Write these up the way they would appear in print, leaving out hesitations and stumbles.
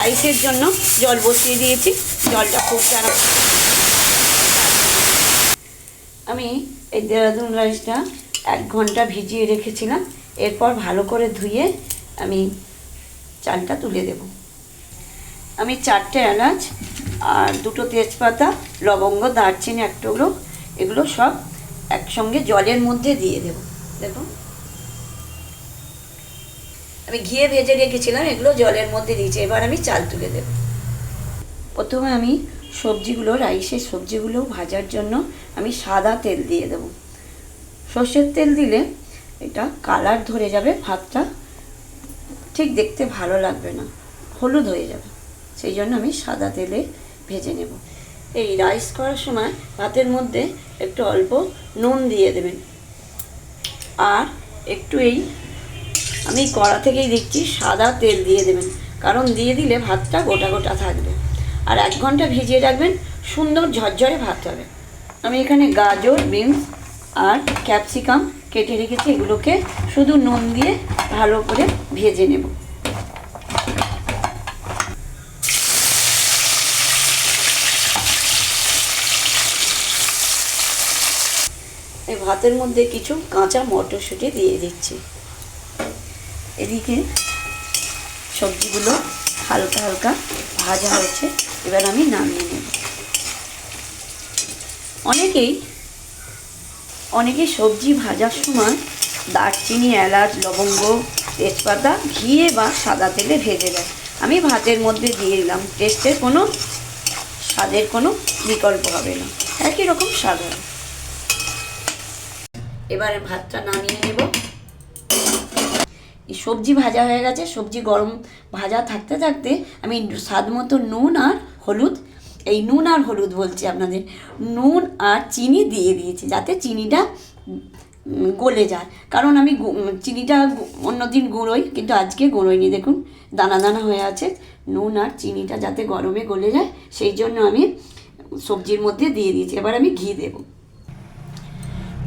রাইসের জন্য জল বসিয়ে দিয়েছি, জলটা ফুটতে আমি এই দেহরাদুন রাইসটা 1 ঘন্টা ভিজিয়ে রেখেছিলাম। এরপর ভালো করে ধুয়ে আমি চালটা তুলে দেব। আমি 4টে এলাচ আর 2টো তেজপাতা, লবঙ্গ, দারচিনি 1 টুকরো, এগুলো সব একসঙ্গে জলের মধ্যে দিয়ে দেব। দেখুন আমি ঘিয়ে ভেজে রেখেছিলাম, এগুলো জলের মধ্যে দিয়েছি। এবার আমি চাল তুলে দেব। প্রথমে আমি সবজিগুলো, রাইসের সবজিগুলো ভাজার জন্য আমি সাদা তেল দিয়ে দেব। সর্ষের তেল দিলে এটা কালার ধরে যাবে, ভাতটা ঠিক দেখতে ভালো লাগবে না, হলুদ হয়ে যাবে। সেই জন্য আমি সাদা তেলে ভেজে নেব। এই রাইস করার সময় ভাতের মধ্যে একটু অল্প নুন দিয়ে দেবেন। আর একটু আমি কড়া থেকেই দেখছি সাদা তেল দিয়ে দেবেন, কারণ দিয়ে দিলে ভাতটা গোটা গোটা থাকবে। আর 1 ঘন্টা ভিজিয়ে রাখবেন, সুন্দর ঝরঝরে ভাত হবে। আমি এখানে গাজর, বিনস আর ক্যাপসিকাম কেটে রেখেছি, এগুলোকে শুধু নুন দিয়ে ভালো করে ভেজে নেব। এই ভাতের মধ্যে কিছু কাঁচা মটরশুঁটি দিয়ে দিচ্ছি। এদিকে সবজিগুলো হালকা হালকা ভাজা হয়েছে, এবার আমি নামিয়ে নেব। অনেকেই সবজি ভাজার সময় দারচিনি, এলাচ, লবঙ্গ, তেজপাতা ঘিয়ে বা সাদা তেলে ভেজে দেয়। আমি ভাতের মধ্যে দিয়ে দিলাম, টেস্টের কোনো, স্বাদের কোনো বিকল্প হবে না, একই রকম স্বাদ হবে। এবারে ভাতটা নামিয়ে নেব। সবজি ভাজা হয়ে গেছে, সবজি গরম ভাজা থাকতে থাকতে আমি স্বাদ মতো নুন আর হলুদ, এই নুন আর হলুদ বলছি আপনাদের, নুন আর চিনি দিয়ে দিয়েছি, যাতে চিনিটা গলে যায়। কারণ আমি চিনিটা অন্যদিন গুঁড়োই, কিন্তু আজকে গুঁড়োইনি। দেখুন দানা দানা হয়ে আছে। নুন আর চিনিটা যাতে গরমে গলে যায়, সেই জন্য আমি সবজির মধ্যে দিয়ে দিয়েছি। এবার আমি ঘি দেব।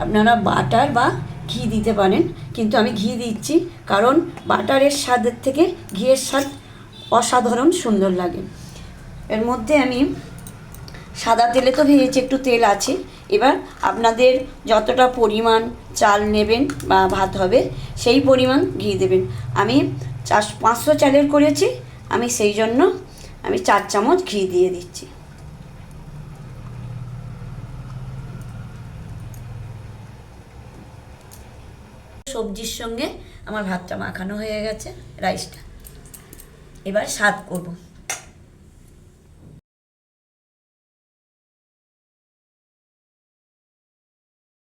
আপনারা বাটার বা ঘি দিতে পারেন, কিন্তু আমি ঘি দিচ্ছি, কারণ বাটারের স্বাদের থেকে ঘিয়ের স্বাদ অসাধারণ সুন্দর লাগে। এর মধ্যে আমি সাদা তেলে তো ভেজেছি, একটু তেল আছে। এবার আপনাদের যতটা পরিমাণ চাল নেবেন বা ভাত হবে, সেই পরিমাণ ঘি দেবেন। আমি 500 চালের করেছি, আমি সেই জন্য আমি 4 চামচ ঘি দিয়ে দিচ্ছি। সবজির সঙ্গে আমার ভাতটা মাখানো হয়ে গেছে, রাইসটা। এবার স্বাদ করব।